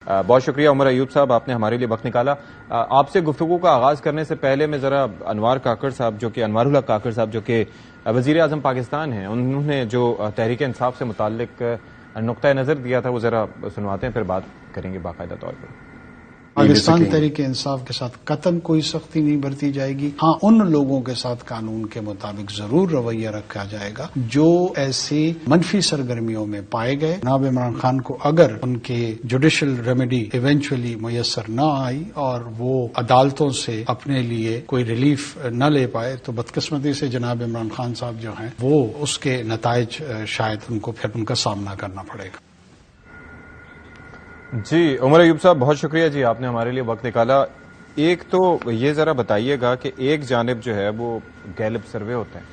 بہت شکریہ عمر ایوب صاحب، آپ نے ہمارے لیے وقت نکالا. آپ سے گفتگو کا آغاز کرنے سے پہلے میں ذرا انوار الحق کاکڑ صاحب جو کہ وزیر اعظم پاکستان ہیں، انہوں نے جو تحریک انصاف سے متعلق نقطۂ نظر دیا تھا وہ ذرا سنواتے ہیں، پھر بات کریں گے باقاعدہ طور پر. پاکستان تحریک انصاف کے ساتھ قطعاً کوئی سختی نہیں برتی جائے گی. ہاں، ان لوگوں کے ساتھ قانون کے مطابق ضرور رویہ رکھا جائے گا جو ایسی منفی سرگرمیوں میں پائے گئے. جناب عمران خان کو اگر ان کے جوڈیشل ریمیڈی ایونچولی میسر نہ آئی اور وہ عدالتوں سے اپنے لیے کوئی ریلیف نہ لے پائے تو بدقسمتی سے جناب عمران خان صاحب جو ہیں وہ اس کے نتائج شاید ان کو پھر ان کا سامنا کرنا پڑے گا. جی عمر ایوب صاحب، بہت شکریہ جی، آپ نے ہمارے لیے وقت نکالا. ایک تو یہ ذرا بتائیے گا کہ ایک جانب جو ہے وہ گیلپ سروے ہوتا ہے،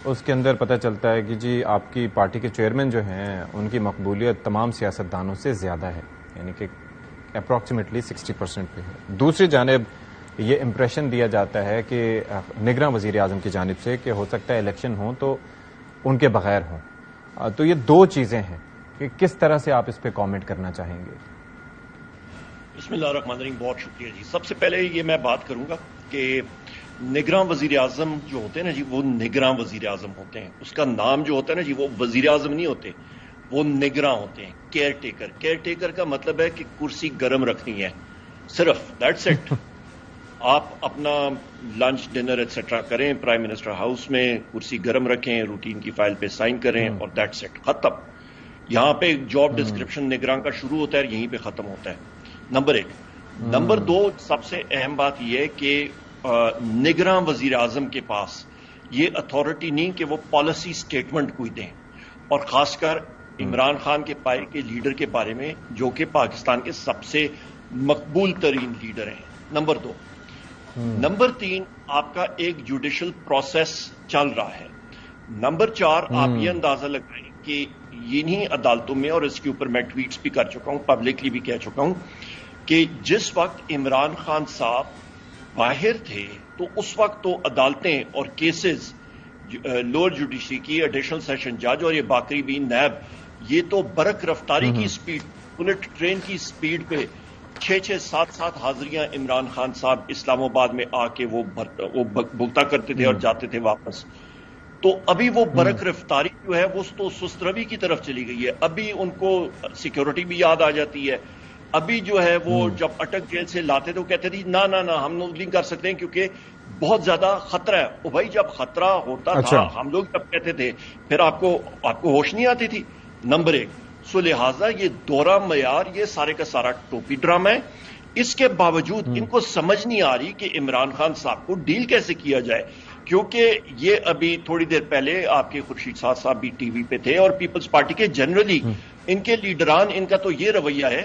اس کے اندر پتہ چلتا ہے کہ جی آپ کی پارٹی کے چیئرمین جو ہیں ان کی مقبولیت تمام سیاستدانوں سے زیادہ ہے، یعنی کہ اپروکسیمیٹلی 60% پہ ہے. دوسری جانب یہ امپریشن دیا جاتا ہے کہ نگراں وزیر اعظم کی جانب سے کہ ہو سکتا ہے الیکشن ہوں تو ان کے بغیر ہوں. تو یہ دو چیزیں ہیں کہ کس طرح سے آپ اس پہ کامنٹ کرنا چاہیں گے؟ بسم اللہ الرحمن الرحیم. بہت شکریہ جی. سب سے پہلے یہ میں بات کروں گا کہ نگراں وزیر اعظم جو ہوتے ہیں نا جی، وہ نگراں وزیر اعظم ہوتے ہیں. اس کا نام جو ہوتا ہے نا جی، وہ وزیر اعظم نہیں ہوتے، وہ نگراں ہوتے ہیں، کیئر ٹیکر. کیئر ٹیکر کا مطلب ہے کہ کرسی گرم رکھنی ہے صرف، دیٹس اٹ. آپ اپنا لنچ ڈنر ایٹسٹرا کریں پرائم منسٹر ہاؤس میں، کرسی گرم رکھیں، روٹین کی فائل پہ سائن کریں اور دیٹس اٹ، ختم. یہاں پہ جاب ڈسکرپشن نگراں کا شروع ہوتا ہے اور یہیں پہ ختم ہوتا ہے. نمبر 1. نمبر 2، سب سے اہم بات یہ ہے کہ نگراں وزیر اعظم کے پاس یہ اتھارٹی نہیں کہ وہ پالیسی سٹیٹمنٹ کوئی دیں، اور خاص کر عمران خان کے پائے کے لیڈر کے بارے میں جو کہ پاکستان کے سب سے مقبول ترین لیڈر ہیں. نمبر 2. نمبر 3، آپ کا ایک جوڈیشل پروسیس چل رہا ہے. نمبر 4، آپ یہ اندازہ لگائیں کہ انہی عدالتوں میں، اور اس کے اوپر میں ٹویٹس بھی کر چکا ہوں، پبلکلی بھی کہہ چکا ہوں، کہ جس وقت عمران خان صاحب باہر تھے تو اس وقت تو عدالتیں اور کیسز لوور جوڈیشری کی ایڈیشنل سیشن جج اور یہ باقری بھی نیب، یہ تو برق رفتاری کی سپیڈ، بلٹ ٹرین کی سپیڈ پہ 6-7 حاضریاں عمران خان صاحب اسلام آباد میں آ کے وہ بھگتا کرتے تھے اور جاتے تھے واپس. تو ابھی وہ برق رفتاری جو ہے وہ تو سست روی کی طرف چلی گئی ہے. ابھی ان کو سیکیورٹی بھی یاد آ جاتی ہے. ابھی جو ہے وہ جب اٹک جیل سے لاتے تو کہتے تھے نہ ہم لوگ نہیں کر سکتے ہیں کیونکہ بہت زیادہ خطرہ ہے. او بھائی، جب خطرہ ہوتا تھا ہم لوگ جب کہتے تھے پھر آپ کو ہوش نہیں آتی تھی. نمبر 1. سو لہٰذا یہ دورہ معیار، یہ سارے کا سارا ٹوپی ڈرامہ ہے. اس کے باوجود ان کو سمجھ نہیں آ رہی کہ عمران خان صاحب کو ڈیل کیسے کیا جائے، کیونکہ یہ ابھی تھوڑی دیر پہلے آپ کے خورشید صاحب بھی ٹی وی پہ تھے، اور پیپلز پارٹی کے جنرلی ان کے لیڈران، ان کا تو یہ رویہ ہے،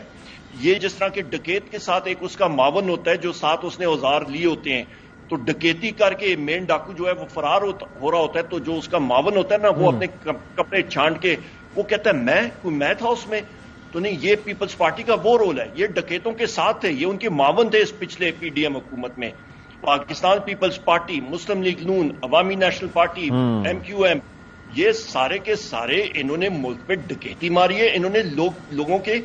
یہ جس طرح کے ڈکیت کے ساتھ ایک اس کا معاون ہوتا ہے جو ساتھ اس نے اوزار لیے ہوتے ہیں، تو ڈکیتی کر کے مین ڈاکو جو ہے وہ فرار ہو رہا ہوتا ہے، تو جو اس کا معاون ہوتا ہے نا، وہ اپنے کپڑے چھانٹ کے وہ کہتا ہے میں تھا اس میں. تو نہیں، یہ پیپلز پارٹی کا وہ رول ہے. یہ ڈکیتوں کے ساتھ تھے، یہ ان کے معاون تھے اس پچھلے پی ڈی ایم حکومت میں. Pakistan Peoples Party, Muslim League نون، Awami National Party, M Q M, یہ سارے کے سارے انہوں نے ملک پہ ڈکیتی ماری ہے. انہوں نے لوگوں کے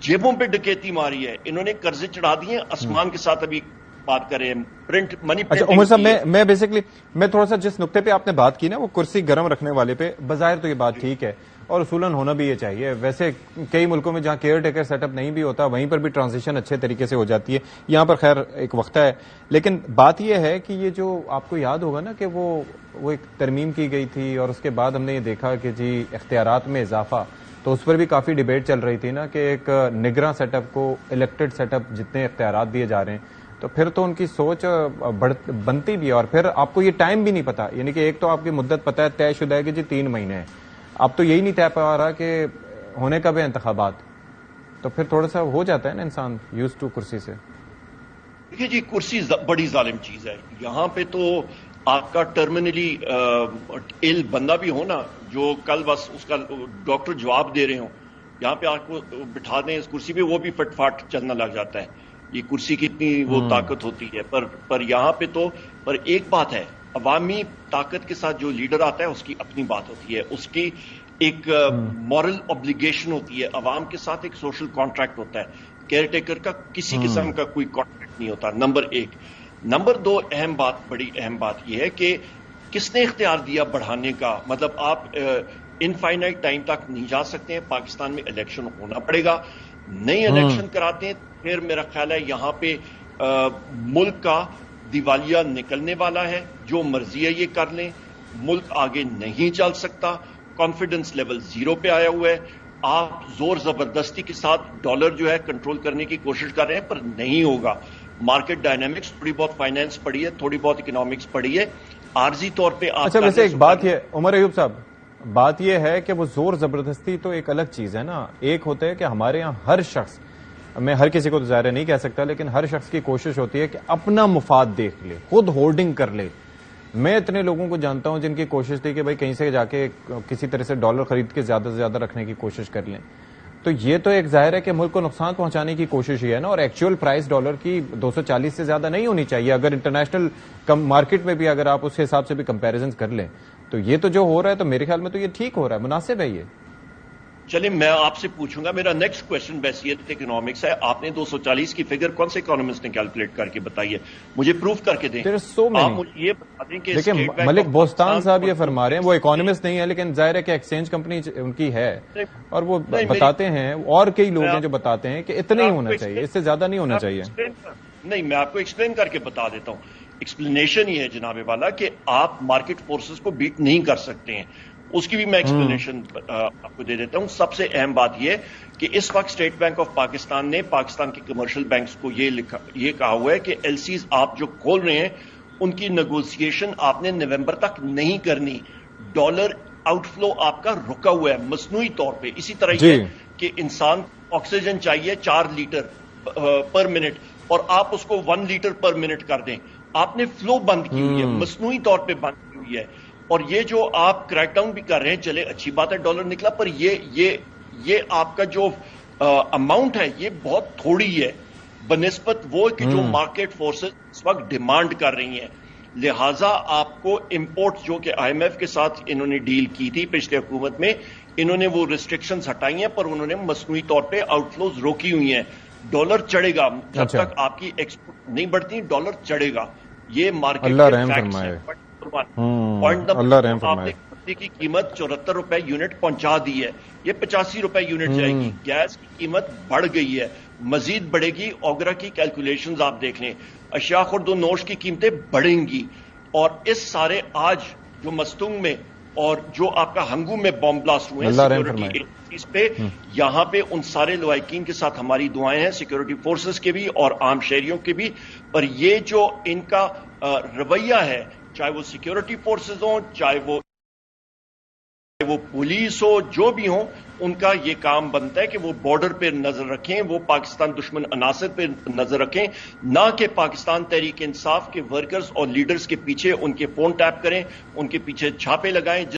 جیبوں پہ ڈکیتی ماری ہے. انہوں نے قرضے چڑھا دیے آسمان کے ساتھ. ابھی بات کریں پرنٹ منی. اچھا عمر صاحب، میں تھوڑا سا جس نقطے پہ آپ نے بات کی نا، وہ کرسی گرم رکھنے والے پہ، بظاہر تو یہ بات ٹھیک ہے اور اصولاً ہونا بھی یہ چاہیے. ویسے کئی ملکوں میں جہاں کیئر ٹیکر سیٹ اپ نہیں بھی ہوتا وہیں پر بھی ٹرانزیشن اچھے طریقے سے ہو جاتی ہے. یہاں پر خیر ایک وقتہ ہے، لیکن بات یہ ہے کہ یہ جو آپ کو یاد ہوگا نا کہ وہ ایک ترمیم کی گئی تھی اور اس کے بعد ہم نے یہ دیکھا کہ جی اختیارات میں اضافہ، تو اس پر بھی کافی ڈیبیٹ چل رہی تھی نا کہ ایک نگراں سیٹ اپ کو الیکٹڈ سیٹ اپ جتنے اختیارات دیے جا رہے ہیں تو پھر تو ان کی سوچ بنتی بھی ہے. اور پھر آپ کو یہ ٹائم بھی نہیں پتا، یعنی کہ ایک تو آپ کی مدت پتہ ہے طے شدہ ہے کہ جی 3 مہینے ہے، اب تو یہی نہیں طے پا رہا کہ ہونے کب ہے انتخابات، تو پھر تھوڑا سا ہو جاتا ہے نا انسان یوز ٹو کرسی سے. دیکھیے جی، کرسی بڑی ظالم چیز ہے. یہاں پہ تو آپ کا ٹرمینلی ایل بندہ بھی ہو نا، جو کل بس اس کا ڈاکٹر جواب دے رہے ہوں، یہاں پہ آپ کو بٹھا دیں اس کرسی پہ، وہ بھی فٹ فاٹ چلنا لگ جاتا ہے. یہ کرسی کی اتنی وہ طاقت ہوتی ہے. پر یہاں پہ تو پر ایک بات ہے، عوامی طاقت کے ساتھ جو لیڈر آتا ہے اس کی اپنی بات ہوتی ہے، اس کی ایک مورل obligation ہوتی ہے, عوام کے ساتھ ایک سوشل کانٹریکٹ ہوتا ہے, کیئر ٹیکر کا کسی قسم کا کوئی کانٹریکٹ نہیں ہوتا. نمبر 1. نمبر 2 بڑی اہم بات یہ ہے کہ کس نے اختیار دیا بڑھانے کا؟ مطلب آپ انفائنائٹ ٹائم تک نہیں جا سکتے ہیں, پاکستان میں الیکشن ہونا پڑے گا. نئے الیکشن کراتے ہیں پھر میرا خیال ہے یہاں پہ ملک کا دیوالیہ نکلنے والا ہے. جو مرضی ہے یہ کر لیں, ملک آگے نہیں چل سکتا, کانفیڈنس لیول 0 پہ آیا ہوا ہے. آپ زور زبردستی کے ساتھ ڈالر جو ہے کنٹرول کرنے کی کوشش کر رہے ہیں, پر نہیں ہوگا. مارکیٹ ڈائنامکس, تھوڑی بہت فائنینس پڑھی ہے, تھوڑی بہت اکنامکس پڑھی ہے, عارضی طور پہ آپ. اچھا ویسے ایک بات یہ عمر ایوب صاحب, بات یہ ہے کہ وہ زور زبردستی تو ایک الگ چیز ہے نا. ایک ہوتا ہے کہ ہمارے یہاں ہر شخص, میں ہر کسی کو تو ظاہر نہیں کہہ سکتا, لیکن ہر شخص کی کوشش ہوتی ہے کہ اپنا مفاد دیکھ لے, خود ہولڈنگ کر لے. میں اتنے لوگوں کو جانتا ہوں جن کی کوشش تھی کہ بھائی کہیں سے جا کے کسی طرح سے ڈالر خرید کے زیادہ سے زیادہ رکھنے کی کوشش کر لیں. تو یہ تو ایک ظاہر ہے کہ ملک کو نقصان پہنچانے کی کوشش ہی ہے نا. اور ایکچوئل پرائس ڈالر کی 240 سے زیادہ نہیں ہونی چاہیے. اگر انٹرنیشنل مارکیٹ میں بھی اگر آپ اس حساب سے بھی کمپیریزن کر لیں تو یہ تو جو ہو رہا ہے تو میرے خیال میں تو یہ ٹھیک ہو رہا ہے, مناسب ہے یہ. چلیں میں آپ سے پوچھوں گا, میرا نیکسٹ کوشچن بحیثیت اکنامکس ہے. آپ نے 240 کی فگر کون سے اکانومسٹ نے کیلکولیٹ کر کے بتائی ہے؟ مجھے پروف کر کے دیں. آپ مجھے یہ بتا دیں کہ دیکھیں ملک بوستان صاحب یہ فرما رہے ہیں, وہ اکانومسٹ نہیں ہے لیکن ظاہر ہے کہ ایکسچینج کمپنی ان کی ہے, اور وہ بتاتے ہیں, اور کئی لوگ ہیں جو بتاتے ہیں کہ اتنا ہی ہونا چاہیے, اس سے زیادہ نہیں ہونا چاہیے. نہیں, میں آپ کو ایکسپلین کر کے بتا دیتا ہوں. ایکسپلینیشن یہ ہے جناب والا کہ آپ مارکیٹ فورسز کو بیٹ نہیں کر سکتے ہیں. اس کی بھی میں ایکسپلینیشن آپ کو دے دیتا ہوں. سب سے اہم بات یہ کہ اس وقت اسٹیٹ بینک آف پاکستان نے پاکستان کے کمرشل بینکس کو یہ کہا ہوا ہے کہ ایل سیز آپ جو کھول رہے ہیں ان کی نیگوسیشن آپ نے نومبر تک نہیں کرنی. ڈالر آؤٹ فلو آپ کا رکا ہوا ہے مصنوعی طور پہ. اسی طرح یہ کہ انسان آکسیجن چاہیے 4 لیٹر پر منٹ اور آپ اس کو 1 لیٹر پر منٹ کر دیں. آپ نے فلو بند کی ہوئی ہے, مصنوعی طور پہ بند کی ہوئی ہے. اور یہ جو آپ کریک ڈاؤن بھی کر رہے ہیں, چلے اچھی بات ہے ڈالر نکلا, پر یہ آپ کا جو اماؤنٹ ہے یہ بہت تھوڑی ہے بنسبت وہ کہ جو مارکیٹ فورسز اس وقت ڈیمانڈ کر رہی ہیں. لہٰذا آپ کو امپورٹ جو کہ آئی ایم ایف کے ساتھ انہوں نے ڈیل کی تھی پچھلے حکومت میں, انہوں نے وہ ریسٹرکشنز ہٹائی ہیں, پر انہوں نے مصنوعی طور پہ آؤٹ فلوز روکی ہوئی ہیں. ڈالر چڑھے گا جب تک آپ کی ایکسپورٹ نہیں بڑھتی, ڈالر چڑھے گا. یہ مارکیٹ آپ نے کپڑے کی قیمت 74 روپے یونٹ پہنچا دی ہے, یہ 85 روپے یونٹ جائے گی. گیس کی قیمت بڑھ گئی ہے, مزید بڑھے گی. اوگرا کی کیلکولیشنز آپ دیکھ لیں, اشیاء خرد و نوش کی قیمتیں بڑھیں گی. اور اس سارے آج جو مستنگ میں اور جو آپ کا ہنگو میں بم بلاسٹ ہوئے ہیں سیکورٹی اس پہ, یہاں پہ ان سارے لواحقین کے ساتھ ہماری دعائیں ہیں, سیکورٹی فورسز کے بھی اور عام شہریوں کے بھی. پر یہ جو ان کا رویہ ہے, چاہے وہ سیکورٹی فورسز ہوں, چاہے وہ پولیس ہو, جو بھی ہوں, ان کا یہ کام بنتا ہے کہ وہ بارڈر پہ نظر رکھیں, وہ پاکستان دشمن عناصر پہ نظر رکھیں, نہ کہ پاکستان تحریک انصاف کے ورکرز اور لیڈرز کے پیچھے ان کے فون ٹیپ کریں, ان کے پیچھے چھاپے لگائیں.